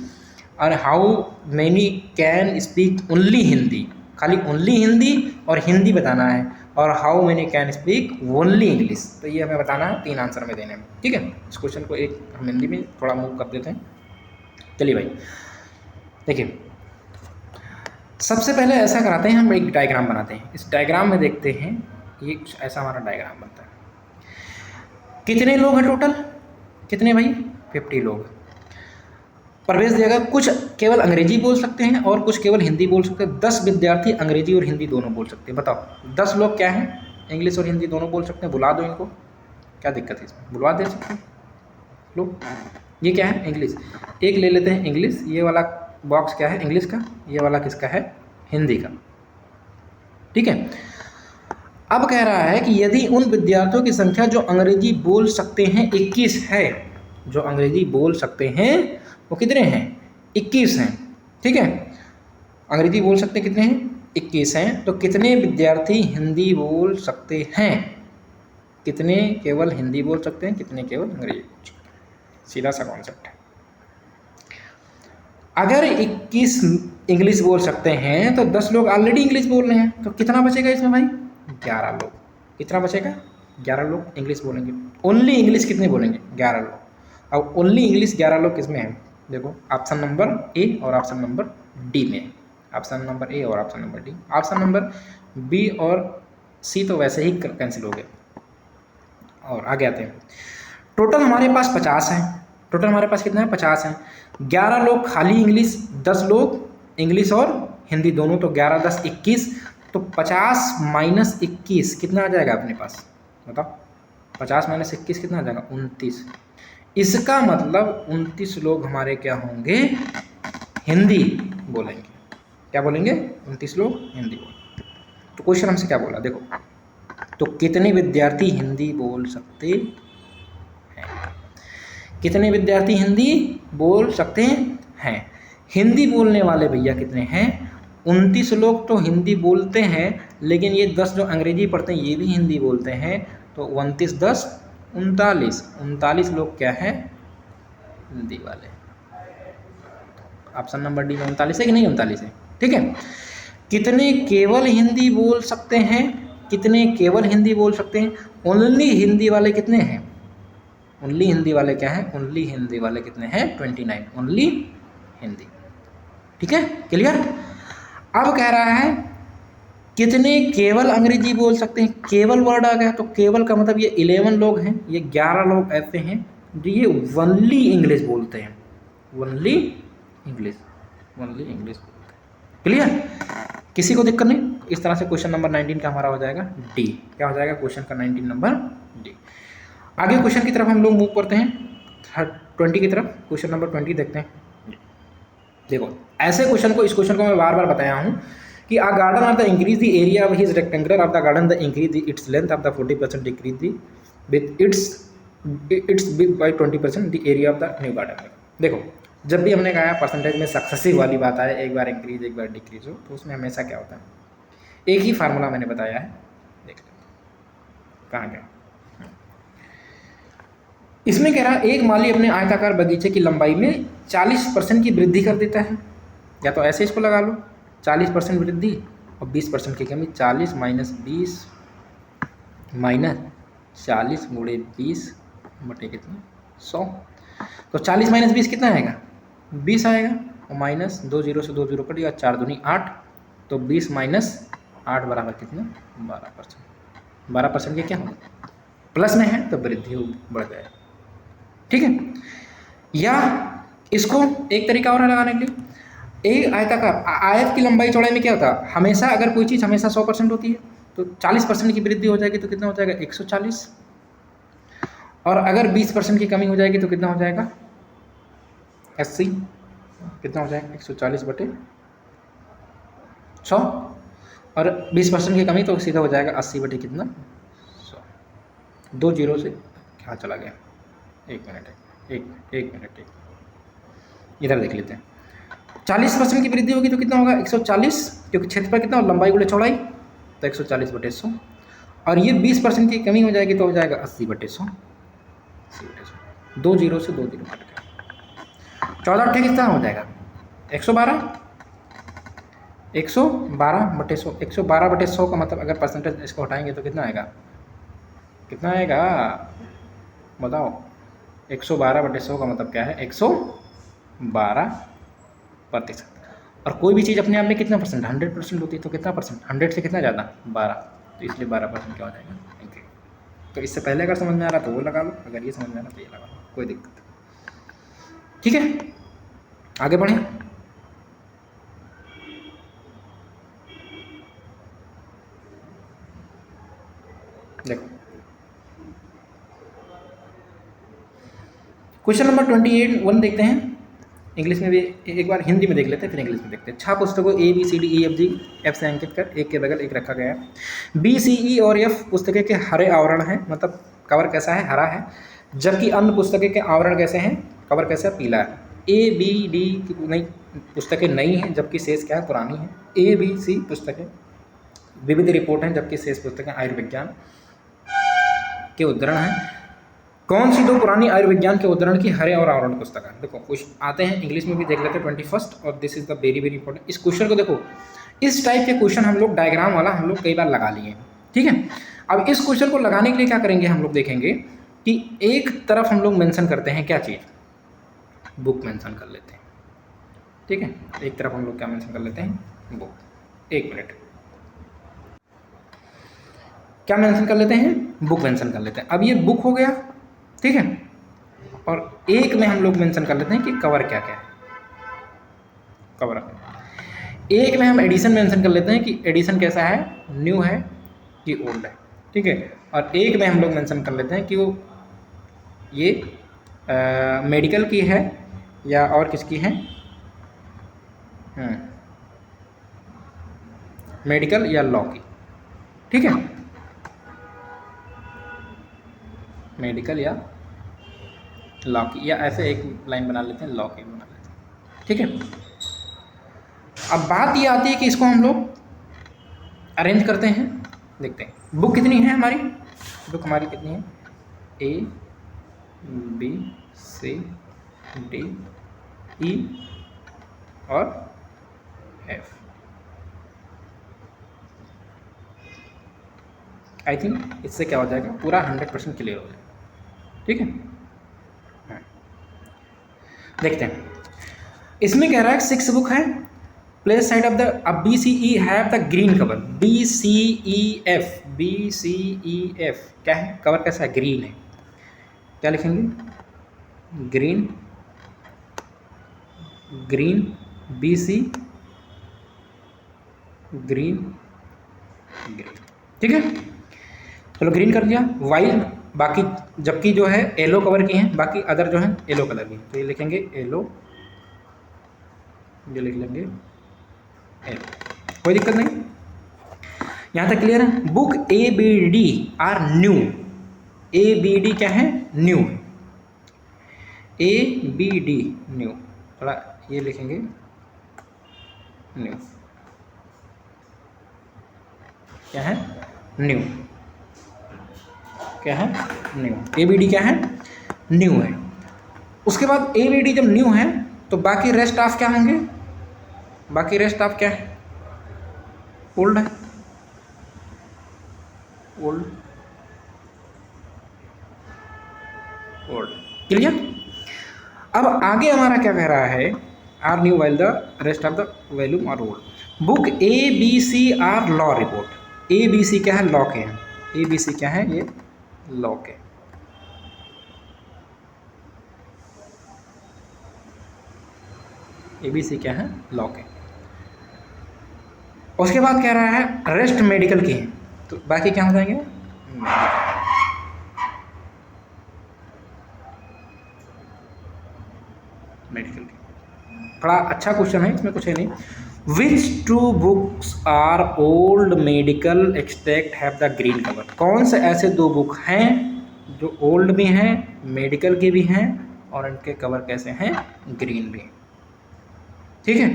और how many can speak only Hindi, खाली only Hindi और हिंदी बताना है, और how many can speak only English. तो ये हमें बताना है 3 आंसर में देने में, ठीक है। इस क्वेश्चन को एक हम हिंदी में थोड़ा मूव कर देते हैं। चलिए भाई देखिए, सबसे पहले ऐसा कराते हैं, हम एक डायग्राम बनाते हैं। इस डायग्राम में देखते हैं, ये कुछ ऐसा हमारा डायग्राम बनता है। कितने लोग हैं टोटल, कितने भाई, 50 लोग। प्रवेश देगा, कुछ केवल अंग्रेजी बोल सकते हैं और कुछ केवल हिंदी बोल सकते हैं। 10 विद्यार्थी अंग्रेजी और हिंदी दोनों बोल सकते हैं। बताओ 10 लोग क्या हैं, इंग्लिश और हिंदी दोनों बोल सकते हैं। बुला दो इनको, क्या दिक्कत है इसमें, बुलवा दे सकते हैं लोग। ये क्या है, इंग्लिश, एक ले लेते हैं इंग्लिश, ये वाला बॉक्स क्या है, इंग्लिश का, ये वाला किसका है, हिंदी का, ठीक है। अब कह रहा है कि यदि उन विद्यार्थियों की संख्या जो अंग्रेजी बोल सकते हैं 21 है, जो अंग्रेजी बोल सकते हैं वो कितने हैं, 21 हैं, ठीक है। अंग्रेजी बोल सकते कितने हैं, 21 हैं, तो कितने विद्यार्थी हिंदी बोल सकते हैं, कितने केवल हिंदी बोल सकते हैं, कितने केवल अंग्रेजी बोल सकते हैं। सीधा सा कॉन्सेप्ट है। अगर 21 इंग्लिश बोल सकते हैं तो 10 लोग ऑलरेडी इंग्लिश बोल रहे हैं, तो कितना बचेगा इसमें भाई? 11 लोग। कितना बचेगा? 11 लोग इंग्लिश बोलेंगे। ओनली इंग्लिश कितने बोलेंगे? 11 लोग। अब ओनली इंग्लिश 11 लोग किसमें है? देखो ऑप्शन नंबर ए और ऑप्शन नंबर डी में। ऑप्शन नंबर ए और option number D. Option number B और सी तो वैसे ही कैंसिल हो गए। और आगे आते हैं। टोटल हमारे पास 50 हैं। टोटल हमारे पास कितना है? 50 हैं। 11 लोग खाली इंग्लिश, 10 लोग इंग्लिश और हिंदी दोनों, तो 11 10 21, तो 50 माइनस 21 कितना आ जाएगा अपने पास? बताओ 50 माइनस 21 कितना आ जाएगा? 29। इसका मतलब 29 लोग हमारे क्या होंगे? हिंदी बोलेंगे। क्या बोलेंगे? 29 लोग हिंदी बोलेंगे। तो क्वेश्चन हमसे क्या बोला देखो, तो कितने विद्यार्थी हिंदी बोल सकते हैं? कितने विद्यार्थी हिंदी बोल सकते हैं? हिंदी बोलने वाले भैया कितने हैं? 29 लोग तो हिंदी बोलते हैं, लेकिन ये 10 जो अंग्रेजी पढ़ते हैं ये भी हिंदी बोलते हैं, तो 29 10 39, 39 लोग क्या है? हिंदी वाले। ऑप्शन नंबर डी में 39 है कि नहीं? 39 है। ठीक है। कितने केवल हिंदी बोल सकते हैं? कितने केवल हिंदी बोल सकते हैं? ओनली हिंदी वाले कितने हैं? ओनली हिंदी वाले क्या है? ओनली हिंदी वाले कितने हैं? 29। ओनली हिंदी। ठीक है, क्लियर। अब कह रहा है कितने केवल अंग्रेजी बोल सकते हैं? केवल वर्ड आ गया, तो केवल का मतलब ये 11 लोग हैं, ये 11 लोग ऐसे हैं जो ये ओनली इंग्लिश बोलते हैं। ओनली इंग्लिश, ओनली इंग्लिश बोलते हैं। क्लियर, किसी को दिक्कत नहीं? इस तरह से क्वेश्चन नंबर 19 का हमारा हो जाएगा डी। क्या हो जाएगा क्वेश्चन का 19 नंबर? डी। आगे क्वेश्चन की तरफ हम लोग मूव करते हैं 20 की तरफ। क्वेश्चन नंबर 20 देखते हैं। देखो ऐसे क्वेश्चन को, इस क्वेश्चन को मैं बार बार बताया हूँ कि a garden of the increase the area of his rectangular of the garden the increase its length of the 40% decrease the with its big by 20% the area of the new garden. देखो जब भी हमने कहा percentage में successive वाली बात आए, एक बार इंक्रीज एक बार डिक्रीज हो, तो उसमें हमेशा क्या होता है? एक ही फार्मूला मैंने बताया है, देख लेते कहाँ गया। इसमें कह रहा एक माली अपने आयताकार बगीचे की लंबाई में 40% की वृद्धि कर देता है, या तो ऐसे इसको लगा लो 40% वृद्धि और 20% की कमी। 40 माइनस 20 माइनस 40 गुणे 20 बटे कितना? 100। तो 40 माइनस 20 कितना आएगा? 20 आएगा, और माइनस 2 जीरो से 2 जीरो कट गया, 4 दूनी 8, तो 20 माइनस 8 बराबर कितना? 12%। 12% ये क्या होगा? प्लस में है तो वृद्धि बढ़ जाएगा। ठीक है। या इसको एक तरीका और है लगाने के लिए, एक आयताकार आयत की लंबाई चौड़ाई में क्या होता है? हमेशा अगर कोई चीज़ हमेशा 100% होती है तो 40% की वृद्धि हो जाएगी तो कितना हो जाएगा? 140। और अगर 20% की कमी हो जाएगी तो कितना हो जाएगा? 80। कितना हो जाएगा? 140 बटे 100। और 20% की कमी तो सीधा हो जाएगा 80 बटे कितना? 100। 2 जीरो से क्या चला गया? एक मिनट इधर देख लेते हैं। 40% की वृद्धि होगी तो कितना होगा? 140, क्योंकि क्षेत्रफल कितना हो? लंबाई गुणे चौड़ाई, तो 140 बटे 100। और ये 20% की कमी हो जाएगी तो हो जाएगा 80 बटे 100। 2 जीरो से 2 जीरो कट गया। 14 अट्ठे कितना हो जाएगा? 112। 112 बटे 100। 112 बटे 100 का मतलब अगर परसेंटेज इसको हटाएंगे तो कितना आएगा? कितना आएगा बताओ? 112 बटे 100 का मतलब क्या है? 112%। और कोई भी चीज़ अपने आप में कितना परसेंट? 100% होती है, तो कितना परसेंट? 100 से कितना ज़्यादा? 12, तो इसलिए 12% क्या हो जाएगा? इंक्रीज। तो इससे पहले अगर समझ में आ रहा तो वो लगा लो, अगर ये समझ में आ रहा तो ये लगा लो, कोई दिक्कत नहीं। ठीक है, आगे बढ़ें। देखो क्वेश्चन नंबर 28 देखते हैं। इंग्लिश में भी एक बार हिंदी में देख लेते हैं, फिर इंग्लिश में देखते हैं। 6 पुस्तकों ABCDEFG F से अंकित कर एक के बगल एक रखा गया है। BCE और F पुस्तकें के हरे आवरण हैं, मतलब कवर कैसा है? हरा है। जबकि अन्य पुस्तकें के आवरण कैसे हैं? कवर कैसा है? पीला है। ABD की नई पुस्तकें नई हैं, जबकि शेष क्या है? पुरानी है। ABC पुस्तकें विविध रिपोर्ट हैं, जबकि शेष पुस्तकें आयुर्विज्ञान के उद्धरण हैं। कौन सी दो पुरानी आयुर्विज्ञान के उदाहरण की हरे और आवरण पुस्तक है? देखो कुछ आते हैं इंग्लिश में भी देख लेते हैं 21st, और this is the very very important. इस क्वेश्चन को देखो, इस टाइप के क्वेश्चन हम लोग डायग्राम वाला हम लोग कई बार लगा लिए हैं, ठीक है। अब इस क्वेश्चन को लगाने के लिए क्या करेंगे, हम लोग देखेंगे कि एक तरफ हम लोग मेंशन करते हैं क्या चीज़, बुक मेंशन कर लेते हैं, ठीक है। एक तरफ हम लोग क्या मेंशन कर लेते हैं, बुक। एक मिनट, क्या मेंशन कर लेते हैं, बुक मेंशन कर लेते हैं। अब ये बुक हो गया, ठीक है, और एक में हम लोग मेंशन कर लेते हैं कि कवर क्या क्या है, कवर। एक में हम एडिशन मेंशन कर लेते हैं कि एडिशन कैसा है, न्यू है कि ओल्ड है, ठीक है। और एक में हम लोग मेंशन कर लेते हैं कि वो ये मेडिकल की है या और किसकी है, मेडिकल या लॉ की, ठीक है, मेडिकल या लॉ की, या ऐसे एक लाइन बना लेते हैं, लॉ की बना लेते हैं, ठीक है। अब बात ये आती है कि इसको हम लोग अरेंज करते हैं, देखते हैं बुक कितनी है हमारी, बुक हमारी कितनी है, A B C D E और F। आई थिंक इससे क्या हो जाएगा, पूरा 100% क्लियर हो जाएगा, ठीक है। देखते हैं, इसमें कह रहा है 6 बुक है, प्लेस साइड ऑफ द, अब B C E have the green cover, B C E F, B C E F क्या है, कवर कैसा है, ग्रीन है। क्या लिखेंगे, green, green, B C green, green, ठीक है। चलो ग्रीन कर दिया, वाइल बाकी, जबकि जो है येलो कवर की हैं, बाकी अदर जो है येलो कलर की, तो ये लिखेंगे येलो, ये लिख लेंगे येलो, कोई दिक्कत नहीं, यहाँ तक क्लियर है। Book A B D are new, A B D क्या है, new, A B D new, थोड़ा ये लिखेंगे न्यू, क्या है, न्यू, क्या है, न्यू, ए बी डी क्या है, न्यू है। उसके बाद ए बी डी जब न्यू है तो बाकी रेस्ट ऑफ क्या होंगे, बाकी रेस्ट ऑफ क्या है, ओल्ड है, ओल्ड, ओल्ड, क्लियर। अब आगे हमारा क्या कह रहा है, are new while the rest of the volume are old. Book A B C are law report, A B C क्या है, लॉ के हैं, ए बी सी क्या है, ये लॉ के, ए बी सी क्या है, लॉ के। उसके बाद कह रहा है रेस्ट मेडिकल की हैं, तो बाकी क्या हो जाएंगे, मेडिकल की। बड़ा अच्छा क्वेश्चन है, इसमें कुछ है नहीं। Which two books are old medical extract have the green cover, कौन से ऐसे 2 बुक हैं जो ओल्ड भी हैं, मेडिकल के भी हैं, और इनके कवर कैसे हैं, ग्रीन भी, ठीक है।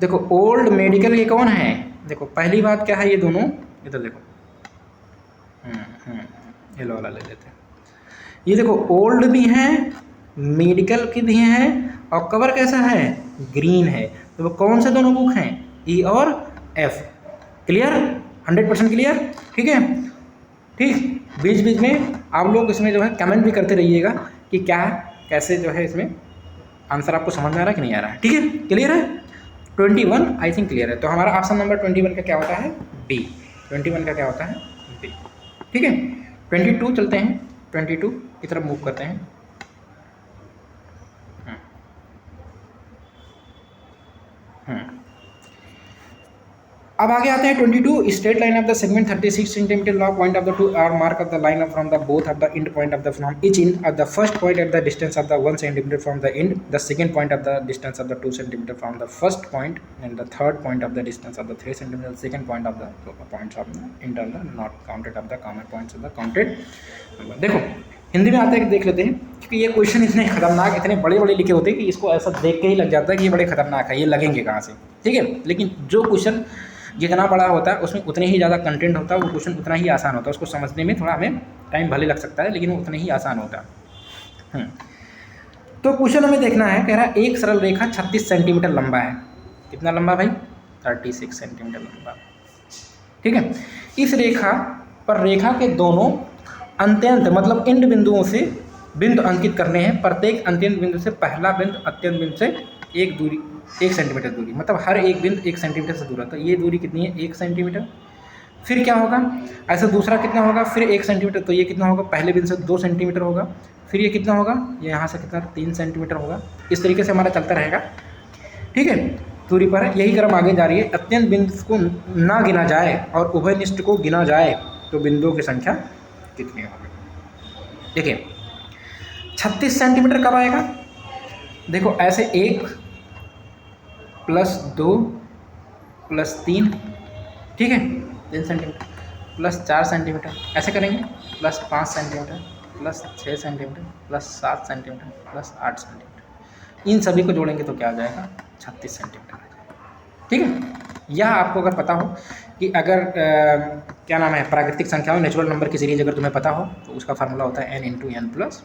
देखो ओल्ड मेडिकल के कौन है, देखो पहली बात क्या है, ये दोनों इधर देखो, येलो वाला ले लेते हैं, ये देखो ओल्ड भी हैं, मेडिकल के भी हैं, और कवर कैसा है, ग्रीन है। तो वो कौन से दोनों बुक हैं, ई और एफ, क्लियर, 100% क्लियर, ठीक है। ठीक, बीच बीच में आप लोग इसमें जो है कमेंट भी करते रहिएगा कि क्या कैसे जो है इसमें आंसर आपको समझ में आ रहा है कि नहीं आ रहा है, ठीक है, क्लियर है। 21 आई थिंक क्लियर है, तो हमारा ऑप्शन नंबर 21 का क्या होता है, बी, 21 का क्या होता है, बी, ठीक है। 22 चलते हैं, 22 की तरफ मूव करते हैं। अब आगे आते हैं 22, straight line of the segment 36 centimetre long, point of the 2 are mark of the line of from the both of the end point of the from each in of the first point at the distance of the 1 centimetre from the end, the second point of the distance of the 2 centimetre from the first point, and the third point of the distance of the 3 centimetre second point of the points of the end of the not counted of the common points of the counted. देखो हिंदी में आता है, देख लेते हैं, क्योंकि ये question इतने खतरनाक, इतने बड़े बड़े लिखे होते हैं कि इसको ऐसा देख के ही लग जाता है कि ये बड़े खतरनाक है, ये लगेंगे कहाँ से, ठीक है। लेकिन जो क्वेश्चन जितना बड़ा होता है उसमें उतने ही ज़्यादा कंटेंट होता है, वो क्वेश्चन उतना ही आसान होता है, उसको समझने में थोड़ा हमें टाइम भले लग सकता है लेकिन वो उतना ही आसान होता है। तो क्वेश्चन हमें देखना है, कह रहा है एक सरल रेखा 36 सेंटीमीटर लंबा है। कितना लंबा भाई? 36 सेंटीमीटर लंबा। ठीक है, इस रेखा पर रेखा के दोनों अंत्यंत मतलब इंड बिंदुओं से बिंदु अंकित करने हैं। प्रत्येक अंत्यंत बिंदु से पहला बिंदु अत्यंत बिंदु से 1 सेंटीमीटर दूरी, मतलब हर एक बिंदु 1 सेंटीमीटर से दूर है। तो ये दूरी कितनी है? 1 सेंटीमीटर। फिर क्या होगा? ऐसा दूसरा कितना होगा? फिर 1 सेंटीमीटर। तो ये कितना होगा? पहले बिंदु से 2 सेंटीमीटर होगा। फिर ये कितना होगा? ये यहाँ से कितना? 3 सेंटीमीटर होगा। इस तरीके से हमारा चलता रहेगा। ठीक है, दूरी पर यही क्रम आगे जा रही है। अत्यंत बिंदु को ना गिना जाए और उभयनिष्ठ को गिना जाए तो बिंदुओं की संख्या कितनी होगी? देखिए 36 सेंटीमीटर कब आएगा? देखो ऐसे 1 + 2 + 3, ठीक है, 3 सेंटीमीटर +4 सेंटीमीटर, ऐसे करेंगे +5 सेंटीमीटर +6 सेंटीमीटर +7 सेंटीमीटर +8 सेंटीमीटर। इन सभी को जोड़ेंगे तो क्या आ जाएगा? 36 सेंटीमीटर आ जाएगा। ठीक है, यह आपको अगर पता हो कि अगर क्या नाम है, प्राकृतिक संख्याओं नेचुरल नंबर की सीरीज अगर तुम्हें पता हो तो उसका फार्मूला होता है n × n +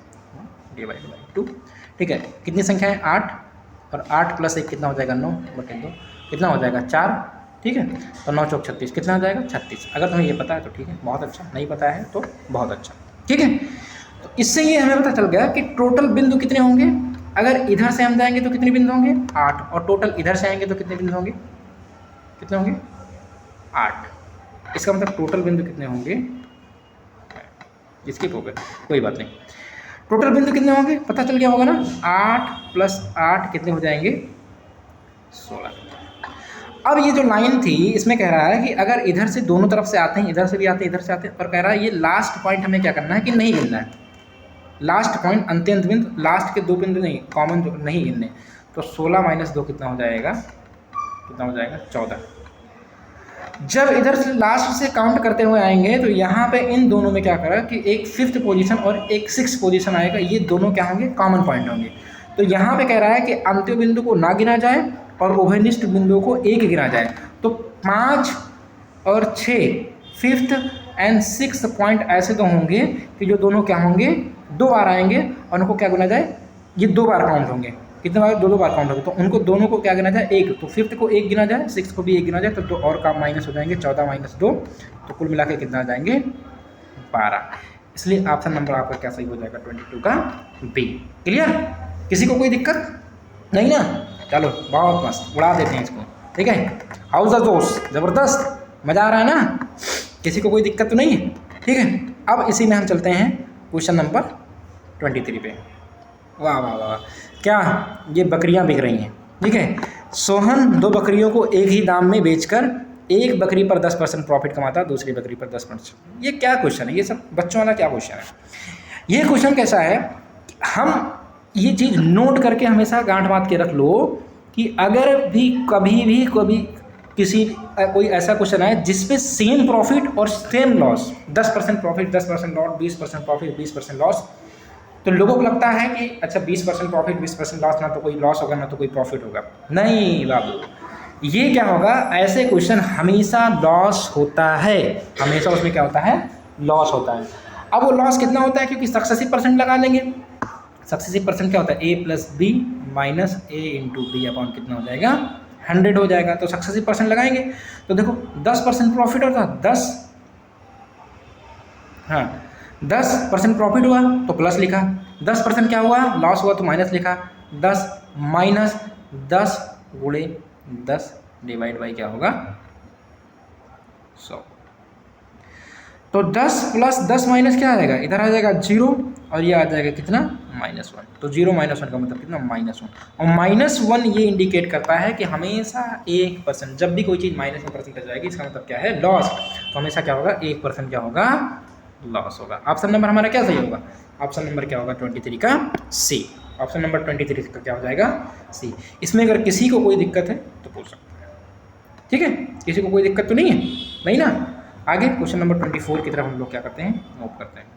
(/2). ठीक है, कितनी संख्या है? 8, और 8 + 1 कितना हो जाएगा? 9/2। कितना हो जाएगा? 4। ठीक है, तो 9 × 36 कितना हो जाएगा? 36। अगर तुम्हें ये पता है तो ठीक है, बहुत अच्छा, नहीं पता है तो बहुत अच्छा। ठीक है, तो इससे ये हमें पता चल गया कि टोटल बिंदु कितने होंगे। अगर इधर से हम जाएंगे तो कितने बिंदु होंगे? 8, और टोटल इधर से आएंगे तो कितने बिंदु होंगे? कितने होंगे? 8। इसका मतलब टोटल बिंदु कितने होंगे? स्किप हो गए, कोई बात नहीं। टोटल बिंदु कितने होंगे पता चल गया होगा ना? 8 + 8 कितने हो जाएंगे? 16। अब ये जो लाइन थी इसमें कह रहा है कि अगर इधर से दोनों तरफ से आते हैं, इधर से भी आते हैं, इधर से आते हैं, और कह रहा है ये लास्ट पॉइंट हमें क्या करना है कि नहीं गिनना है। लास्ट पॉइंट, अंत्यंत बिंदु, लास्ट के 2 बिंदु नहीं, कॉमन जो नहीं गिनने। तो 16 - 2 कितना हो जाएगा? कितना हो जाएगा? 14। जब इधर से लास्ट से काउंट करते हुए आएंगे तो यहाँ पे इन दोनों में क्या करा कि एक 5th पोजीशन और एक 6th पोजीशन आएगा। ये दोनों क्या होंगे? कॉमन पॉइंट होंगे। तो यहाँ पे कह रहा है कि अंत्य बिंदु को ना गिना जाए और उभयनिष्ठ बिंदुओं को 1 गिना जाए। तो 5 और 6 5th और 6th पॉइंट ऐसे तो होंगे कि जो दोनों क्या होंगे? 2 बार आएंगे और उनको क्या गिना जाए? ये 2 बार काउंट होंगे। कितने बार? 2 बार काउंट होंगे। तो उनको दोनों को क्या गिना जाए? 1। तो 5th को 1 गिना जाए, 6th को भी 1 गिना जाए, तो 2 और काम माइनस हो जाएंगे, 14 - 2, तो कुल मिला के कितना आ जाएंगे? 12। इसलिए ऑप्शन नंबर आपका क्या सही हो जाएगा? 22 का बी। क्लियर? किसी को कोई दिक्कत नहीं ना? चलो बहुत मस्त, उड़ा देते हैं इसको। ठीक है, हाउस द जोश, ज़बरदस्त, मज़ा आ रहा है ना? किसी को कोई दिक्कत तो नहीं है? ठीक है, अब इसी में हम चलते हैं क्वेश्चन नंबर 23 पे। वाह वाह वाह, क्या ये बकरियां बिक रही हैं? ठीक है, सोहन 2 बकरियों को एक ही दाम में बेचकर एक बकरी पर 10% प्रॉफिट कमाता, दूसरी बकरी पर 10%। ये क्या क्वेश्चन है? ये सब बच्चों वाला क्या क्वेश्चन है? ये क्वेश्चन कैसा है? हम ये चीज़ नोट करके हमेशा गांठ बांध के रख लो कि अगर भी कभी किसी कोई ऐसा क्वेश्चन आए जिसपे सेम प्रॉफिट और same loss, 10% profit 10% loss, 20% profit 20% loss, तो लोगों को लगता है कि अच्छा 20% प्रॉफिट 20% लॉस, ना तो कोई लॉस होगा ना तो कोई प्रॉफिट होगा। नहीं बाबू, ये क्या होगा? ऐसे क्वेश्चन हमेशा लॉस होता है, हमेशा उसमें क्या होता है? लॉस होता है। अब वो लॉस कितना होता है? क्योंकि सक्सेसिव परसेंट लगा लेंगे। सक्सेसिव परसेंट क्या होता है? a + b - a × b upon कितना हो जाएगा? 100 हो जाएगा। तो सक्सेसिव परसेंट लगाएंगे तो देखो 10% प्रॉफिट होता है, 10% प्रॉफिट हुआ तो प्लस लिखा, 10% क्या हुआ? लॉस हुआ तो माइनस लिखा। 10 - 10 × 10 डिवाइड बाई क्या होगा? 100। तो 10 + 10 माइनस क्या आ जाएगा? इधर आ जाएगा 0 और ये आ जाएगा कितना? -1। तो 0 - 1 का मतलब कितना? -1। और -1 ये इंडिकेट करता है कि हमेशा 1%, जब भी कोई चीज़ माइनस में परसेंटेज जाएगी इसका मतलब क्या है? लॉस। तो हमेशा क्या होगा? 1% क्या होगा? लॉस होगा। ऑप्शन नंबर हमारा क्या सही होगा? ऑप्शन नंबर क्या होगा? 23 का सी। ऑप्शन नंबर 23 का क्या हो जाएगा? सी। इसमें अगर किसी को कोई दिक्कत है तो पूछ सकते हैं। ठीक है, किसी को कोई दिक्कत तो नहीं है? नहीं ना? आगे क्वेश्चन नंबर 24 की तरफ हम लोग क्या करते हैं? मूव करते हैं।